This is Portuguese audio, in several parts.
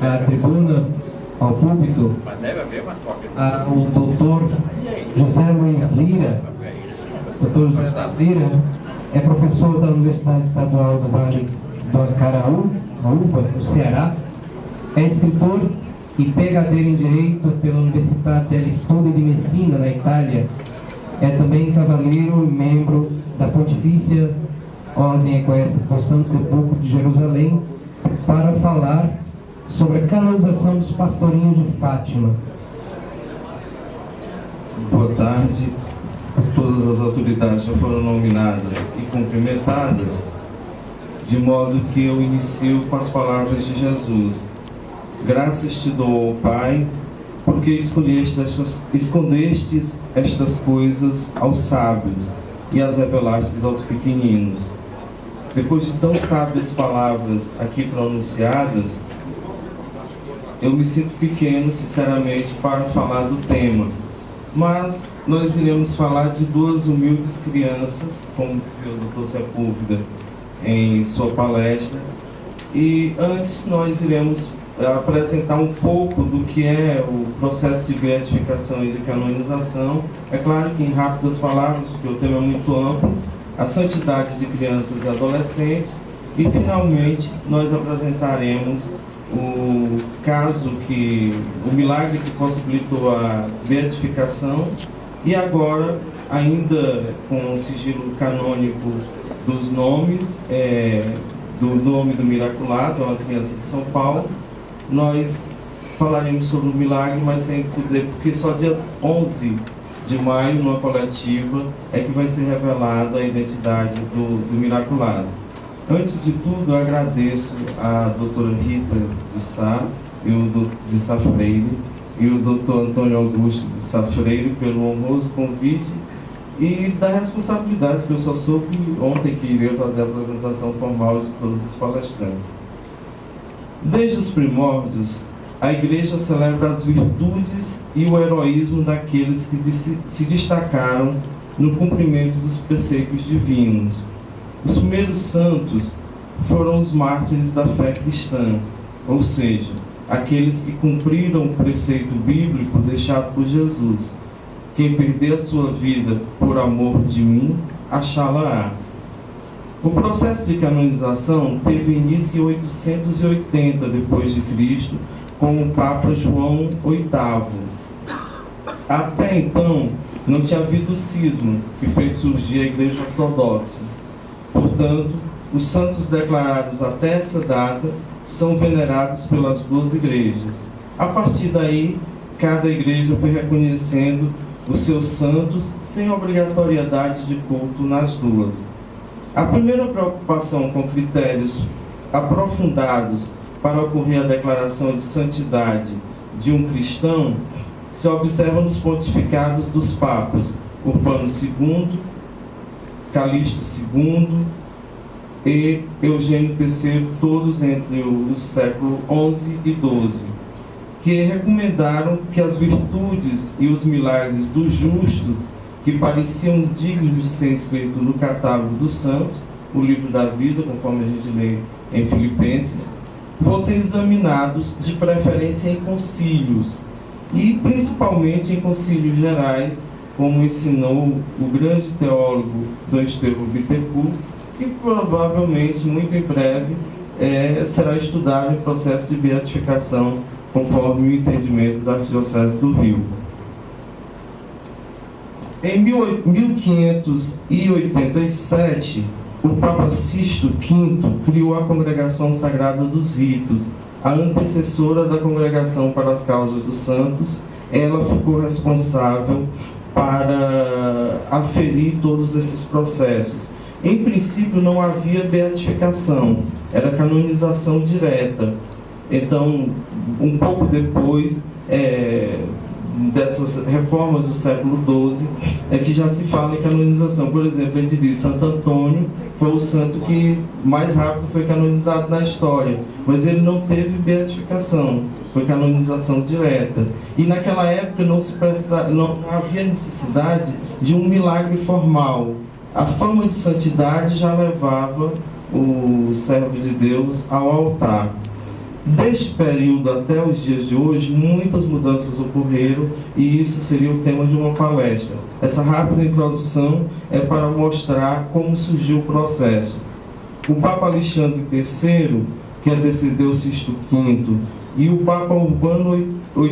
à tribuna, ao púlpito, o doutor José Luiz Lira. Doutor José Luiz Lira é professor da Universidade Estadual do Vale do Acaraú, na UVA, no Ceará. É escritor e PhD em Direito pela Università degli Studi di Messina, na Itália. É também cavaleiro e membro da Pontifícia Ordem Equestre do Santo Sepulcro de Jerusalém, para falar sobre a canonização dos pastorinhos de Fátima. Boa tarde. Todas as autoridades já foram nominadas e cumprimentadas, de modo que eu inicio com as palavras de Jesus. Graças te dou, Pai, porque escondestes estas coisas aos sábios e as revelastes aos pequeninos. Depois de tão sábias palavras aqui pronunciadas, eu me sinto pequeno, sinceramente, para falar do tema. Mas nós iremos falar de duas humildes crianças, como dizia o Dr. Sepúlveda em sua palestra. E antes nós iremos apresentar um pouco do que é o processo de beatificação e de canonização. É claro que em rápidas palavras, porque o tema é muito amplo, a santidade de crianças e adolescentes, e finalmente nós apresentaremos o caso o milagre que possibilitou a beatificação, e agora, ainda com o sigilo canônico dos nomes, do nome do miraculado, uma criança de São Paulo, nós falaremos sobre o milagre, mas sem poder, porque só dia 11 de maio, numa coletiva, é que vai ser revelada a identidade do miraculado. Antes de tudo, eu agradeço a doutora Rita de Sá, de Sá Freire, e o doutor Antônio Augusto de Sá Freire pelo honroso convite e da responsabilidade que eu só soube ontem que iria fazer a apresentação formal de todos os palestrantes. Desde os primórdios, a Igreja celebra as virtudes e o heroísmo daqueles que se destacaram no cumprimento dos preceitos divinos. Os primeiros santos foram os mártires da fé cristã, ou seja, aqueles que cumpriram o preceito bíblico deixado por Jesus: quem perder a sua vida por amor de mim, achá-la-á. O processo de canonização teve início em 880 d.C., com o Papa João VIII. Até então, não tinha havido o cisma que fez surgir a Igreja Ortodoxa. Portanto, os santos declarados até essa data são venerados pelas duas igrejas. A partir daí, cada igreja foi reconhecendo os seus santos sem obrigatoriedade de culto nas duas. A primeira preocupação com critérios aprofundados para ocorrer a declaração de santidade de um cristão se observa nos pontificados dos papas Urbano II, Calixto II e Eugênio III, todos entre os séculos XI e XII, que recomendaram que as virtudes e os milagres dos justos, que pareciam dignos de ser inscritos no catálogo dos santos, o livro da vida, conforme a gente lê em Filipenses, fossem examinados de preferência em concílios, e principalmente em concílios gerais, como ensinou o grande teólogo Dom Estevão Bittencourt, que provavelmente, muito em breve, será estudado em processo de beatificação, conforme o entendimento da Arquidiocese do Rio. Em 1587, o Papa Sisto V criou a Congregação Sagrada dos Ritos, a antecessora da Congregação para as Causas dos Santos. Ela ficou responsável para aferir todos esses processos. Em princípio, não havia beatificação, era canonização direta. Então, um pouco depois dessas reformas do século XII, é que já se fala em canonização. Por exemplo, a gente diz Santo Antônio foi o santo que mais rápido foi canonizado na história, mas ele não teve beatificação, foi canonização direta. E naquela época não havia necessidade de um milagre formal. A fama de santidade já levava o servo de Deus ao altar. Deste período até os dias de hoje, muitas mudanças ocorreram e isso seria o tema de uma palestra. Essa rápida introdução é para mostrar como surgiu o processo. O Papa Alexandre III, que antecedeu Sixto V, e o Papa Urbano VIII,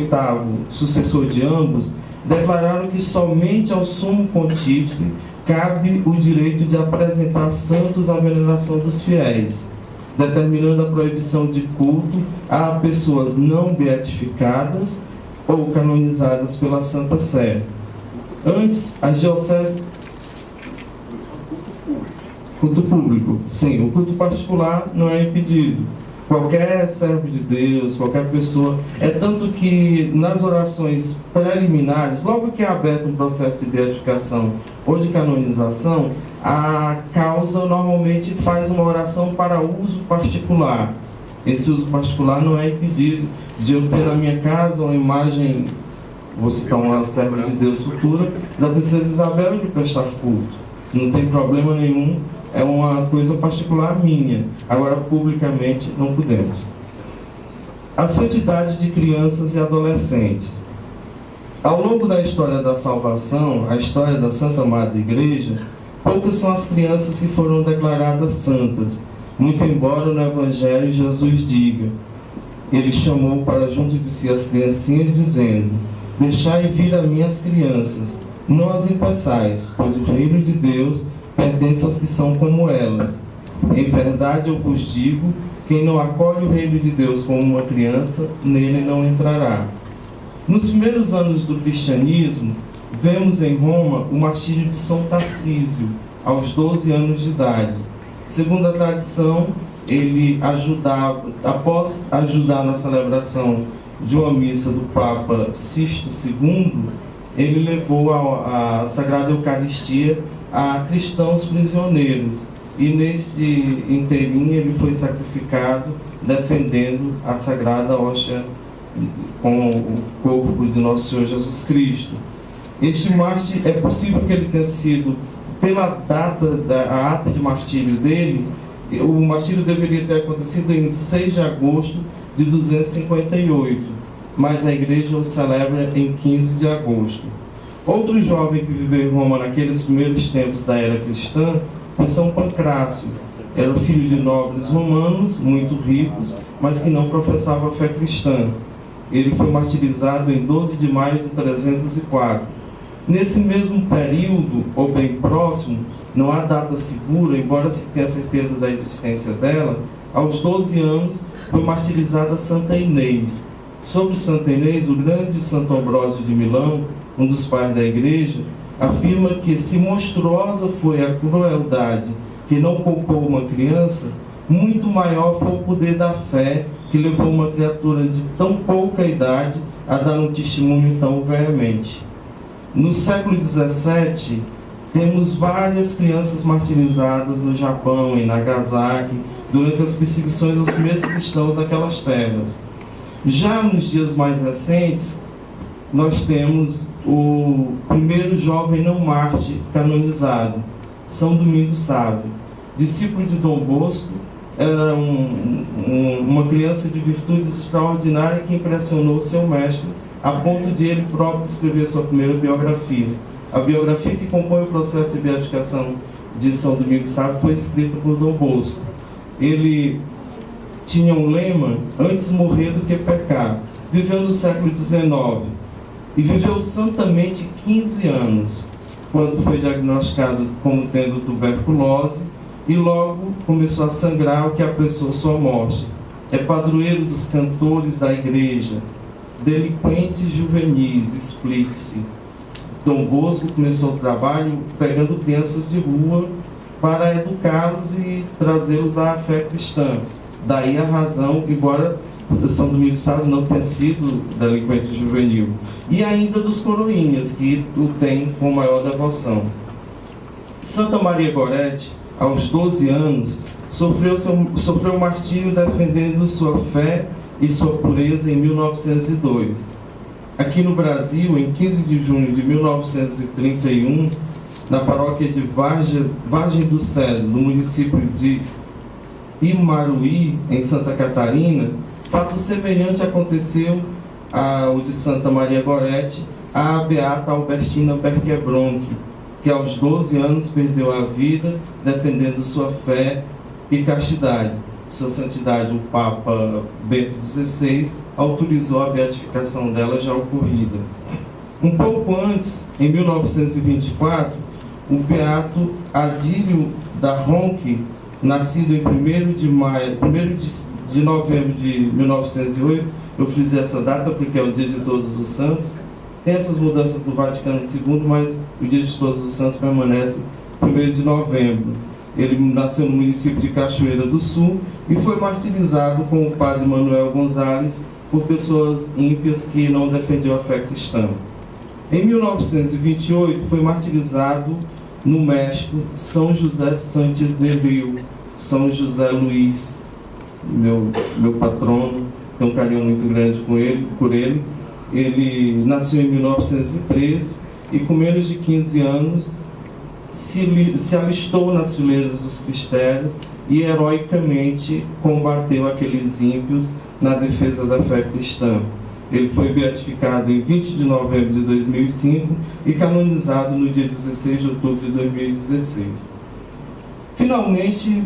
sucessor de ambos, declararam que somente ao Sumo Pontífice cabe o direito de apresentar santos à veneração dos fiéis, determinando a proibição de culto a pessoas não beatificadas ou canonizadas pela Santa Sé. Antes, as dioceses... Culto público, sim. O culto particular não é impedido. Qualquer servo de Deus, qualquer pessoa... É tanto que nas orações preliminares, logo que é aberto um processo de beatificação ou de canonização, a causa normalmente faz uma oração para uso particular. Esse uso particular não é impedido de eu ter na minha casa uma imagem, vou citar uma serva de Deus futura, da princesa Isabel e de prestar culto. Não tem problema nenhum, é uma coisa particular minha. Agora, publicamente, não podemos. A santidade de crianças e adolescentes. Ao longo da história da salvação, a história da Santa Madre Igreja, poucas são as crianças que foram declaradas santas, muito embora no Evangelho Jesus diga, ele chamou para junto de si as criancinhas, dizendo, deixai vir a mim as crianças, não as impeçais, pois o reino de Deus pertence aos que são como elas. Em verdade eu vos digo, quem não acolhe o reino de Deus como uma criança, nele não entrará. Nos primeiros anos do cristianismo, vemos em Roma o martírio de São Tarcísio, aos 12 anos de idade. Segundo a tradição, ele ajudava, após ajudar na celebração de uma missa do Papa Sixto II, ele levou a Sagrada Eucaristia a cristãos prisioneiros. E neste inteirinho ele foi sacrificado defendendo a Sagrada Hóstia com o corpo de Nosso Senhor Jesus Cristo. Este mártir, é possível que ele tenha sido, pela data, a ata de martírio dele, o martírio deveria ter acontecido em 6 de agosto de 258, mas a igreja o celebra em 15 de agosto. Outro jovem que viveu em Roma naqueles primeiros tempos da era cristã foi São Pancrácio. Era filho de nobres romanos, muito ricos, mas que não professava a fé cristã. Ele foi martirizado em 12 de maio de 304. Nesse mesmo período, ou bem próximo, não há data segura, embora se tenha certeza da existência dela, aos 12 anos foi martirizada Santa Inês. Sobre Santa Inês, o grande Santo Ambrósio de Milão, um dos pais da igreja, afirma que se monstruosa foi a crueldade que não poupou uma criança, muito maior foi o poder da fé que levou uma criatura de tão pouca idade a dar um testemunho tão veemente. No século XVII, temos várias crianças martirizadas no Japão, em Nagasaki, durante as perseguições aos primeiros cristãos daquelas terras. Já nos dias mais recentes, nós temos o primeiro jovem não mártir canonizado, São Domingos Sábio, discípulo de Dom Bosco. Era uma criança de virtudes extraordinárias que impressionou seu mestre, a ponto de ele próprio escrever sua primeira biografia. A biografia que compõe o processo de beatificação de São Domingos Sábio foi escrita por Dom Bosco. Ele tinha um lema, antes morrer do que pecar. Viveu no século XIX e viveu santamente 15 anos, quando foi diagnosticado como tendo tuberculose, e logo começou a sangrar, o que apressou sua morte. É padroeiro dos cantores da igreja, delinquentes juvenis, explique-se. Dom Bosco começou o trabalho pegando crianças de rua para educá-los e trazê-los à fé cristã. Daí a razão, embora São Domingos Sábio não tenha sido delinquente juvenil. E ainda dos coroinhas, que o tem com maior devoção. Santa Maria Gorete, aos 12 anos, sofreu martírio defendendo sua fé e sua pureza em 1902. Aqui no Brasil, em 15 de junho de 1931, na paróquia de Vargem do Cedro, no município de Imaruí, em Santa Catarina, Fato semelhante aconteceu ao de Santa Maria Gorete, a beata Albertina Berquebronck, que aos 12 anos perdeu a vida defendendo sua fé e castidade. Sua Santidade, o Papa Bento XVI, autorizou a beatificação dela já ocorrida. Um pouco antes, em 1924, o beato Adílio da Ronque, nascido em 1º de novembro de 1908, eu fiz essa data porque é o dia de Todos os Santos. Tem essas mudanças do Vaticano II, mas o dia de Todos os Santos permanece 1º de novembro. Ele nasceu no município de Cachoeira do Sul e foi martirizado com o padre Manuel Gonzalez por pessoas ímpias que não defendiam a fé cristã. Em 1928, foi martirizado no México São José Santos de Rio, São José Luiz, meu patrono, tenho um carinho muito grande por ele. Ele nasceu em 1913 e com menos de 15 anos se alistou nas fileiras dos cristãos e heroicamente combateu aqueles ímpios na defesa da fé cristã. Ele foi beatificado em 20 de novembro de 2005 e canonizado no dia 16 de outubro de 2016. Finalmente,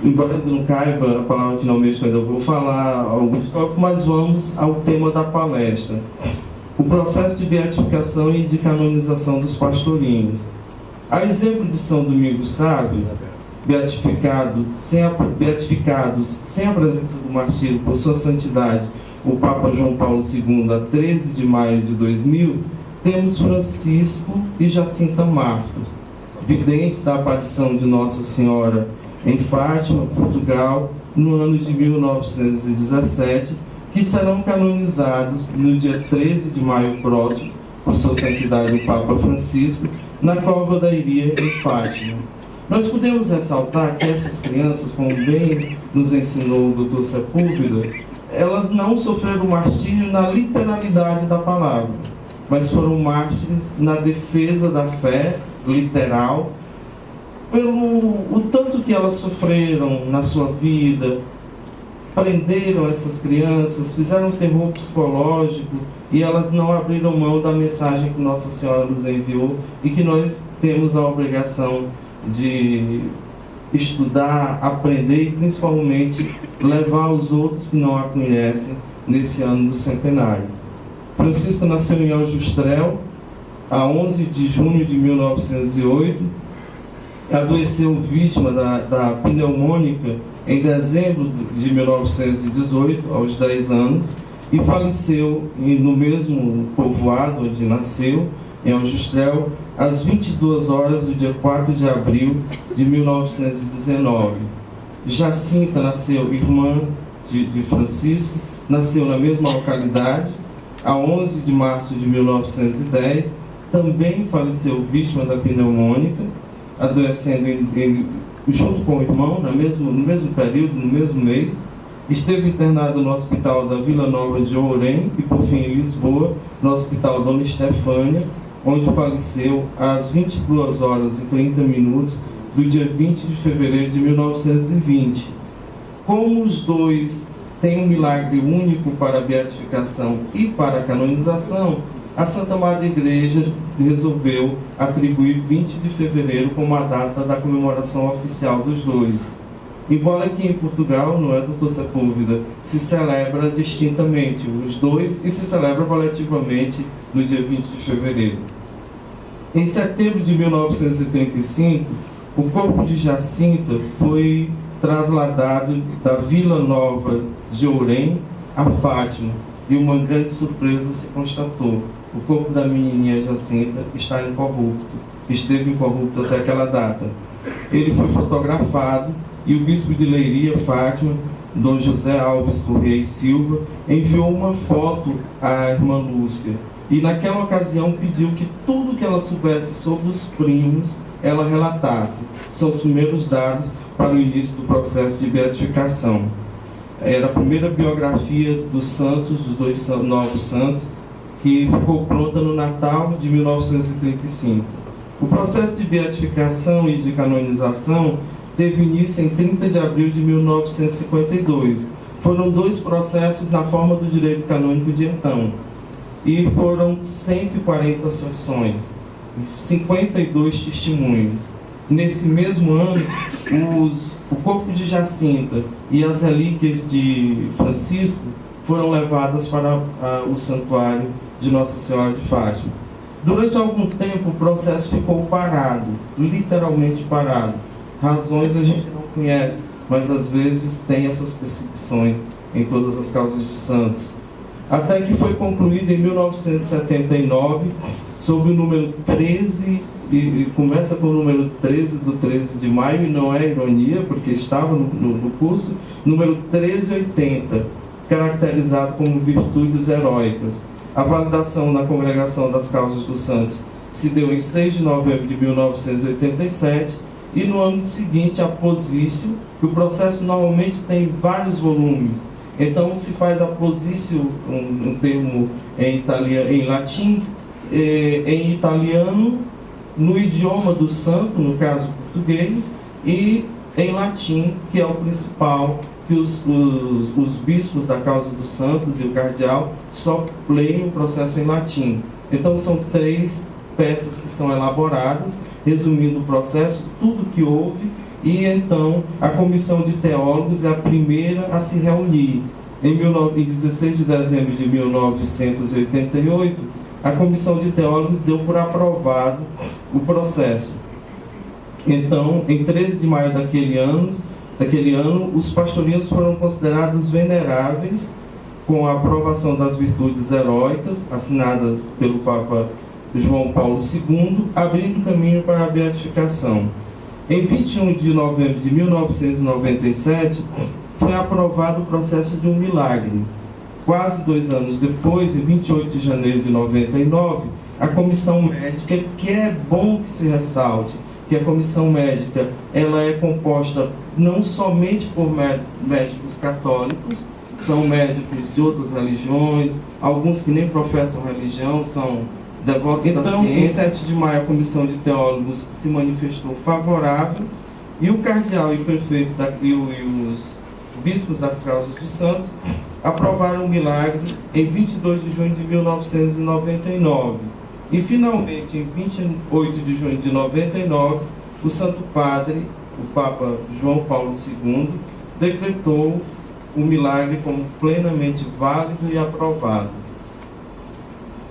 embora não caiba a palavra finalmente, que eu ainda vou falar alguns tópicos, mas vamos ao tema da palestra. O processo de beatificação e de canonização dos pastorinhos. A exemplo de São Domingos Sábio, beatificados sem a presença do martírio por sua santidade, o Papa João Paulo II, a 13 de maio de 2000, temos Francisco e Jacinta Martos, videntes da aparição de Nossa Senhora em Fátima, Portugal, no ano de 1917, que serão canonizados no dia 13 de maio próximo, por sua santidade o Papa Francisco, na Cova da Iria, em Fátima. Nós podemos ressaltar que essas crianças, como bem nos ensinou o Dr. Sepúlveda, elas não sofreram martírio na literalidade da palavra, mas foram mártires na defesa da fé literal, pelo o tanto que elas sofreram na sua vida, prenderam essas crianças, fizeram um terror psicológico e elas não abriram mão da mensagem que Nossa Senhora nos enviou e que nós temos a obrigação de estudar, aprender e principalmente levar aos outros que não a conhecem nesse ano do centenário. Francisco nasceu em Aljustrel, a 11 de junho de 1908, adoeceu vítima da pneumônica em dezembro de 1918, aos 10 anos, e faleceu no mesmo povoado onde nasceu, em Aljustrel, às 22 horas do dia 4 de abril de 1919. Jacinta nasceu irmã de Francisco, nasceu na mesma localidade, a 11 de março de 1910, também faleceu vítima da pneumônica, adoecendo junto com o irmão, no mesmo período, no mesmo mês. Esteve internado no Hospital da Vila Nova de Ourém e, por fim, em Lisboa, no Hospital Dona Estefânia, onde faleceu às 22 horas e 30 minutos do dia 20 de fevereiro de 1920. Como os dois têm um milagre único para a beatificação e para a canonização, a Santa Madre Igreja resolveu atribuir 20 de fevereiro como a data da comemoração oficial dos dois. Embora aqui em Portugal, não é, doutor Sepúlveda, se celebra distintamente os dois e se celebra coletivamente no dia 20 de fevereiro. Em setembro de 1935, o corpo de Jacinta foi trasladado da Vila Nova de Ourém a Fátima e uma grande surpresa se constatou. O corpo da menininha Jacinta está incorrupto, esteve incorrupto até aquela data. Ele foi fotografado e o bispo de Leiria, Fátima, Dom José Alves Correia e Silva, enviou uma foto à irmã Lúcia. E naquela ocasião pediu que tudo que ela soubesse sobre os primos, ela relatasse. São os primeiros dados para o início do processo de beatificação. Era a primeira biografia dos santos, dos dois novos santos, que ficou pronta no Natal de 1935. O processo de beatificação e de canonização teve início em 30 de abril de 1952, Foram 2 processos na forma do direito canônico de então, e foram 140 sessões, 52 testemunhos. Nesse mesmo ano, o corpo de Jacinta e as relíquias de Francisco foram levadas para o santuário de Nossa Senhora de Fátima. Durante algum tempo, o processo ficou parado, literalmente parado. Razões a gente não conhece, mas às vezes tem essas perseguições em todas as causas de santos. Até que foi concluído em 1979, sob o número 13, e começa com o número 13 do 13 de maio, e não é ironia, porque estava no curso, número 1380, caracterizado como virtudes heróicas. A validação na Congregação das Causas dos Santos se deu em 6 de novembro de 1987, e no ano seguinte a posício, que o processo normalmente tem vários volumes. Então se faz a posício, um termo em latim, em italiano, no idioma do santo, no caso português, e em latim, que é o principal, que os bispos da causa dos santos e o cardeal só leiam o processo em latim. Então são 3 peças que são elaboradas, resumindo o processo, tudo que houve, e então a comissão de teólogos é a primeira a se reunir. Em 16 de dezembro de 1988, a comissão de teólogos deu por aprovado o processo. Então, em 13 de maio daquele ano, os pastorinhos foram considerados veneráveis, com a aprovação das virtudes heróicas, assinadas pelo Papa João Paulo II, abrindo caminho para a beatificação. Em 21 de novembro de 1997, foi aprovado o processo de um milagre. Quase 2 anos depois, em 28 de janeiro de 99, a comissão médica, que é bom que se ressalte, que a comissão médica ela é composta não somente por médicos católicos, são médicos de outras religiões, alguns que nem professam religião, são devotos da ciência. Então, em 7 de maio, a comissão de teólogos se manifestou favorável, e o cardeal e o prefeito e os bispos das causas dos santos aprovaram o milagre em 22 de junho de 1999. E, finalmente, em 28 de junho de 99, o Santo Padre, o Papa João Paulo II, decretou o milagre como plenamente válido e aprovado.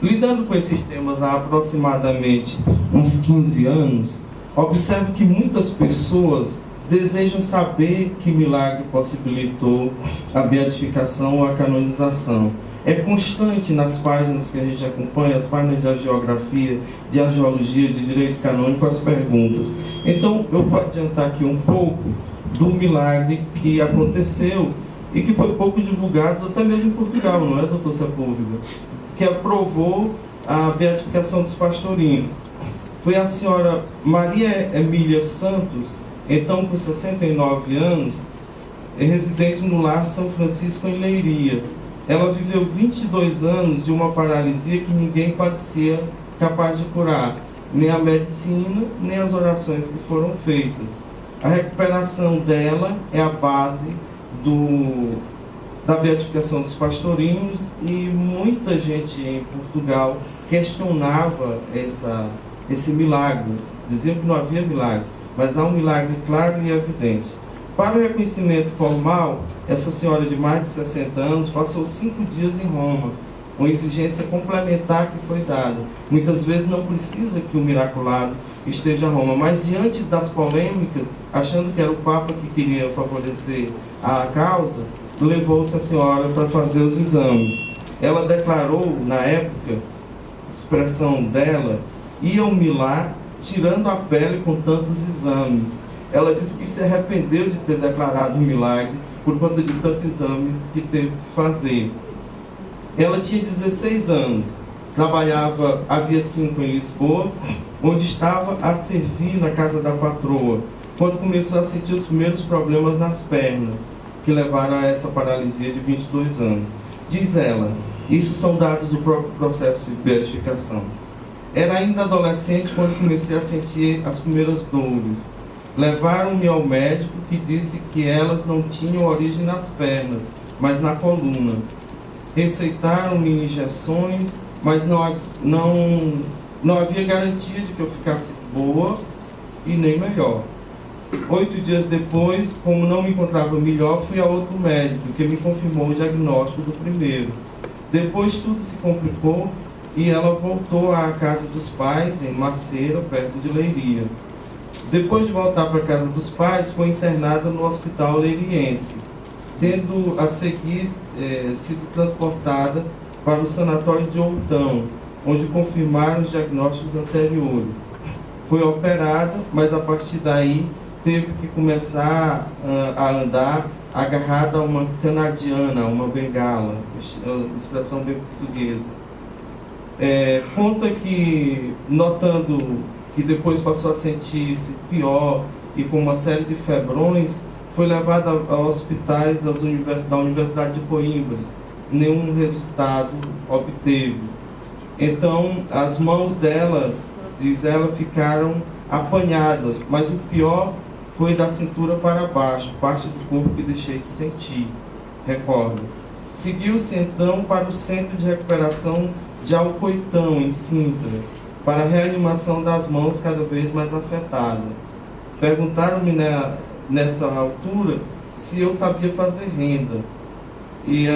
Lidando com esses temas há aproximadamente uns 15 anos, observo que muitas pessoas desejam saber que milagre possibilitou a beatificação ou a canonização. É constante nas páginas que a gente acompanha, as páginas de agiografia, de argeologia, de direito canônico, as perguntas. Então, eu vou adiantar aqui um pouco do milagre que aconteceu e que foi pouco divulgado, até mesmo em Portugal, não é, doutor Sepúlveda? Que aprovou a beatificação dos pastorinhos. Foi a senhora Maria Emília Santos, então com 69 anos, residente no Lar São Francisco em Leiria. Ela viveu 22 anos de uma paralisia que ninguém parecia capaz de curar, nem a medicina, nem as orações que foram feitas. A recuperação dela é a base da beatificação dos pastorinhos, e muita gente em Portugal questionava esse milagre, diziam que não havia milagre, mas há um milagre claro e evidente. Para o reconhecimento formal, essa senhora de mais de 60 anos passou 5 dias em Roma, uma exigência complementar que foi dada. Muitas vezes não precisa que o miraculado esteja em Roma, mas diante das polêmicas, achando que era o Papa que queria favorecer a causa, levou-se a senhora para fazer os exames. Ela declarou, na época, expressão dela, iam-me lá tirando a pele com tantos exames. Ela disse que se arrependeu de ter declarado um milagre por conta de tantos exames que teve que fazer. Ela tinha 16 anos, trabalhava, havia 5 em Lisboa, onde estava a servir na casa da patroa, quando começou a sentir os primeiros problemas nas pernas, que levaram a essa paralisia de 22 anos. Diz ela, isso são dados do próprio processo de beatificação. Era ainda adolescente quando comecei a sentir as primeiras dores. Levaram-me ao médico, que disse que elas não tinham origem nas pernas, mas na coluna. Receitaram-me injeções, mas não havia garantia de que eu ficasse boa e nem melhor. 8 dias depois, como não me encontrava melhor, fui a outro médico, que me confirmou o diagnóstico do primeiro. Depois tudo se complicou e ela voltou à casa dos pais, em Maceira, perto de Leiria. Depois de voltar para a casa dos pais, foi internada no hospital leiriense, tendo a seguir sido transportada para o sanatório de Outão, onde confirmaram os diagnósticos anteriores. Foi operada, mas a partir daí teve que começar a andar agarrada a uma canadiana, uma bengala, expressão bem portuguesa. Conta que, notando que depois passou a sentir-se pior e com uma série de febrões, foi levada a hospitais da Universidade de Coimbra. Nenhum resultado obteve. Então, as mãos dela, diz ela, ficaram apanhadas, mas o pior foi da cintura para baixo, parte do corpo que deixei de sentir, recorda. Seguiu-se então para o Centro de Recuperação de Alcoitão, em Sintra, para a reanimação das mãos cada vez mais afetadas. Perguntaram-me nessa altura se eu sabia fazer renda. E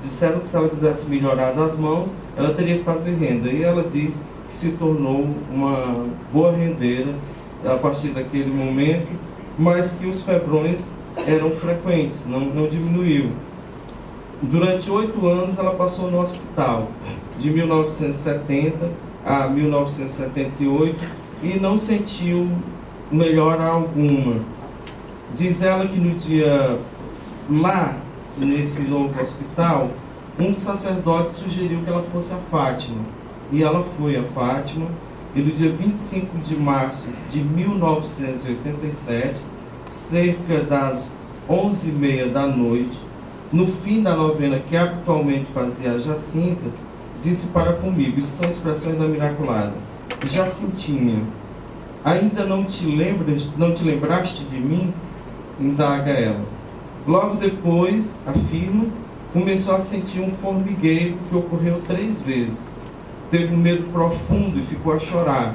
disseram que se ela quisesse melhorar das mãos, ela teria que fazer renda. E ela diz que se tornou uma boa rendeira a partir daquele momento, mas que os febrões eram frequentes, não diminuiu. Durante 8 anos ela passou no hospital, de 1970 a 1978, e não sentiu melhora alguma. Diz ela que no dia lá, nesse novo hospital, um dos sacerdotes sugeriu que ela fosse a Fátima. E ela foi a Fátima, e no dia 25 de março de 1987, cerca das 11h30 da noite, no fim da novena que habitualmente fazia a Jacinta, disse para comigo, isso são expressões da Miraculada: Jacintinha, ainda não te lembraste de mim? Indaga ela. Logo depois, afirma, começou a sentir um formigueiro que ocorreu 3 vezes. Teve um medo profundo e ficou a chorar.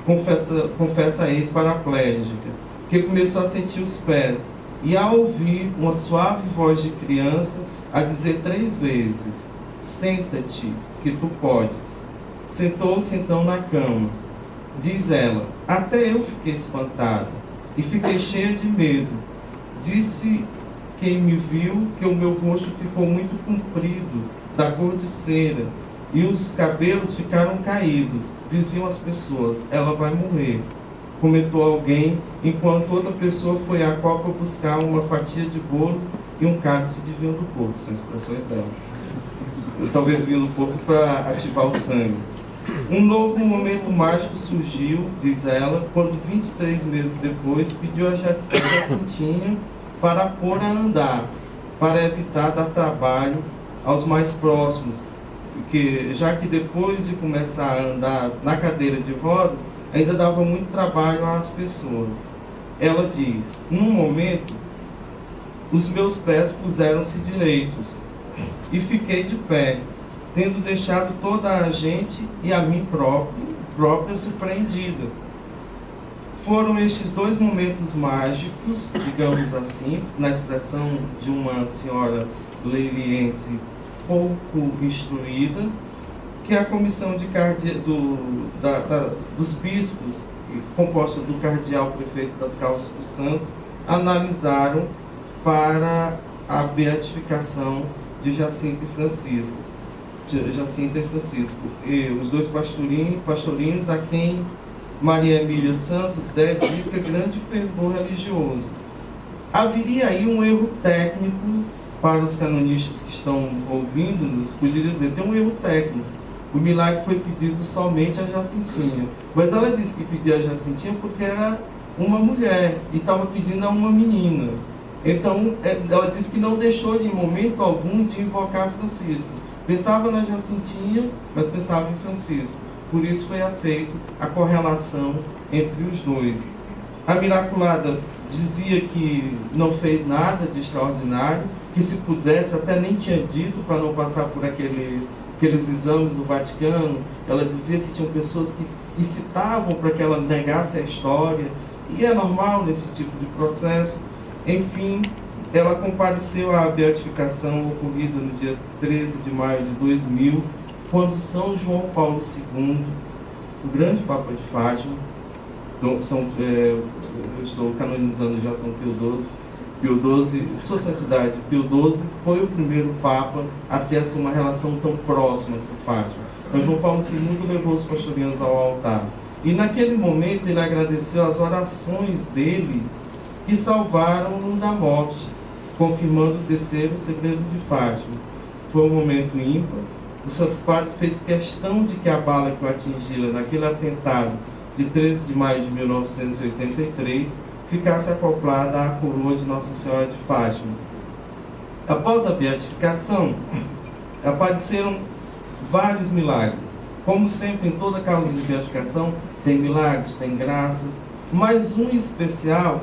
Confessa a ex-paraplégica, que começou a sentir os pés e a ouvir uma suave voz de criança a dizer 3 vezes: senta-te, que tu podes. Sentou-se então na cama. Diz ela: até eu fiquei espantada e fiquei cheia de medo. Disse quem me viu que o meu rosto ficou muito comprido, da cor de cera, e os cabelos ficaram caídos. Diziam as pessoas: ela vai morrer. Comentou alguém, enquanto outra pessoa foi à copa buscar uma fatia de bolo e um cálice de vinho do porco. São expressões dela. Talvez vinho do porco para ativar o sangue. Um novo momento mágico surgiu, diz ela, quando 23 meses depois pediu a Jacintinha para pôr a andar, para evitar dar trabalho aos mais próximos, porque já que depois de começar a andar na cadeira de rodas, ainda dava muito trabalho às pessoas. Ela diz: num momento, os meus pés puseram-se direitos e fiquei de pé, tendo deixado toda a gente e a mim própria surpreendida. Foram estes 2 momentos mágicos, digamos assim, na expressão de uma senhora leiriense pouco instruída, que a comissão dos bispos, composta do cardeal prefeito das Calças dos Santos, analisaram para a beatificação de Jacinta e Francisco. E os 2 pastorinhos a quem Maria Emília Santos dedica grande fervor religioso. Haveria aí um erro técnico para os canonistas que estão ouvindo-nos, poderia dizer, tem um erro técnico. O milagre foi pedido somente a Jacintinha. Mas ela disse que pedia a Jacintinha porque era uma mulher e estava pedindo a uma menina. Então, ela disse que não deixou em momento algum de invocar Francisco. Pensava na Jacintinha, mas pensava em Francisco. Por isso foi aceito a correlação entre os 2. A Imaculada dizia que não fez nada de extraordinário, que se pudesse até nem tinha dito para não passar por aqueles exames do Vaticano. Ela dizia que tinham pessoas que incitavam para que ela negasse a história, e é normal nesse tipo de processo. Enfim, ela compareceu à beatificação ocorrida no dia 13 de maio de 2000, quando São João Paulo II, o grande Papa de Fátima, eu estou canonizando já São Pio XII, Sua Santidade Pio XII, foi o primeiro Papa a ter assim, uma relação tão próxima com Fátima. Então, João Paulo II levou os pastorinhos ao altar. E naquele momento ele agradeceu as orações deles que salvaram-no da morte, confirmando o terceiro segredo de Fátima. Foi um momento ímpar. O Santo Padre fez questão de que a bala que o atingira naquele atentado de 13 de maio de 1983 ficasse acoplada à coroa de Nossa Senhora de Fátima. Após a beatificação, apareceram vários milagres. Como sempre, em toda causa de beatificação, tem milagres, tem graças, mas um especial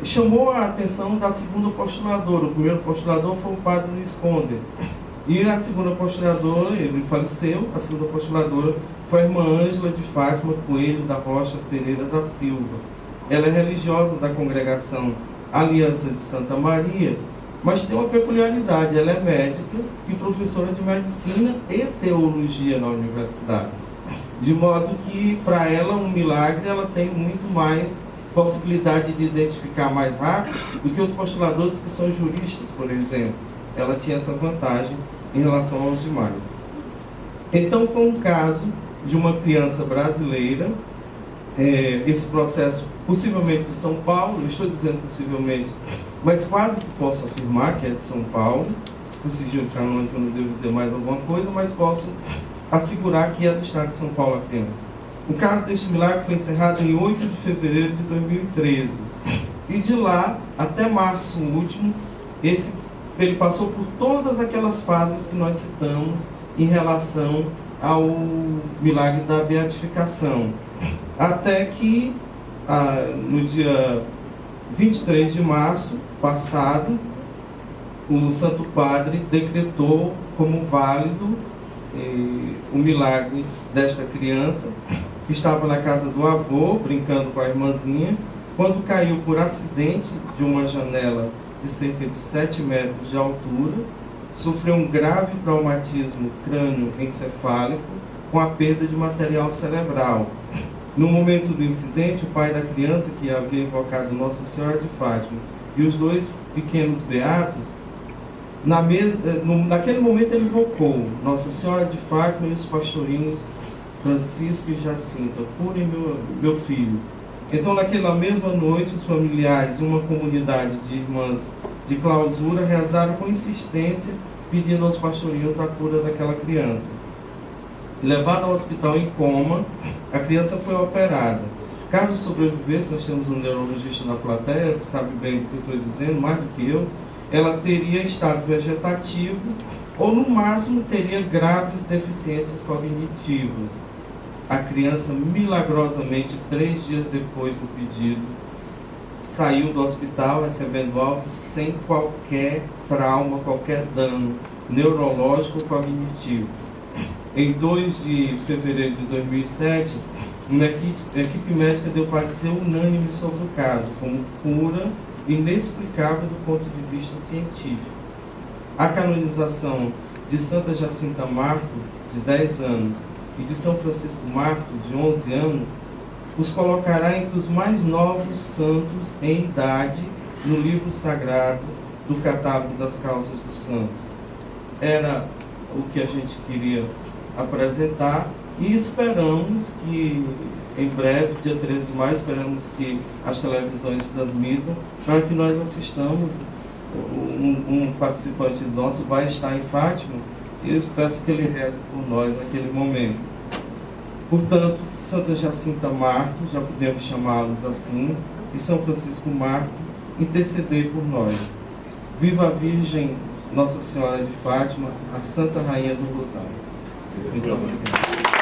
chamou a atenção da segunda postuladora. O primeiro postulador foi o padre Luiz Conde. E a segunda postuladora, ele faleceu, a segunda postuladora foi a irmã Ângela de Fátima Coelho da Rocha Pereira da Silva. Ela é religiosa da congregação Aliança de Santa Maria, mas tem uma peculiaridade: ela é médica e professora de medicina e teologia na universidade. De modo que, para ela, um milagre, ela tem muito mais possibilidade de identificar mais rápido do que os postuladores que são juristas, por exemplo. Ela tinha essa vantagem em relação aos demais. Então, foi um caso de uma criança brasileira, esse processo possivelmente de São Paulo, eu estou dizendo possivelmente, mas quase que posso afirmar que é de São Paulo, por sigilo canônico eu não devo dizer mais alguma coisa, mas posso assegurar que é do estado de São Paulo a criança. O caso deste milagre foi encerrado em 8 de fevereiro de 2013, e de lá até março último, ele passou por todas aquelas fases que nós citamos em relação ao milagre da beatificação. Até que, no dia 23 de março passado, o Santo Padre decretou como válido o milagre desta criança, que estava na casa do avô, brincando com a irmãzinha, quando caiu por acidente de uma janela de cerca de 7 metros de altura, sofreu um grave traumatismo crânioencefálico com a perda de material cerebral. No momento do incidente, o pai da criança, que havia invocado Nossa Senhora de Fátima, e os dois pequenos beatos, naquele momento ele invocou Nossa Senhora de Fátima e os pastorinhos Francisco e Jacinta: curem meu filho. Então, naquela mesma noite, os familiares e uma comunidade de irmãs de clausura rezaram com insistência, pedindo aos pastorinhos a cura daquela criança. Levada ao hospital em coma, a criança foi operada. Caso sobrevivesse, nós temos um neurologista na plateia, que sabe bem do que eu estou dizendo, mais do que eu, ela teria estado vegetativo ou, no máximo, teria graves deficiências cognitivas. A criança, milagrosamente, 3 dias depois do pedido, saiu do hospital recebendo alta sem qualquer trauma, qualquer dano neurológico ou cognitivo. Em 2 de fevereiro de 2007, uma equipe médica deu parecer unânime sobre o caso, como cura inexplicável do ponto de vista científico. A canonização de Santa Jacinta Marto, de 10 anos, e de São Francisco Marto, de 11 anos, os colocará entre os mais novos santos em idade no livro sagrado do catálogo das causas dos santos. Era o que a gente queria apresentar e esperamos que em breve, dia 13 de maio, esperamos que as televisões transmitam para que nós assistamos. Um participante nosso vai estar em Fátima e eu peço que ele reze por nós naquele momento. Portanto, Santa Jacinta Marto, já podemos chamá-los assim, e São Francisco Marto, interceder por nós. Viva a Virgem Nossa Senhora de Fátima, a Santa Rainha do Rosário. Muito obrigado.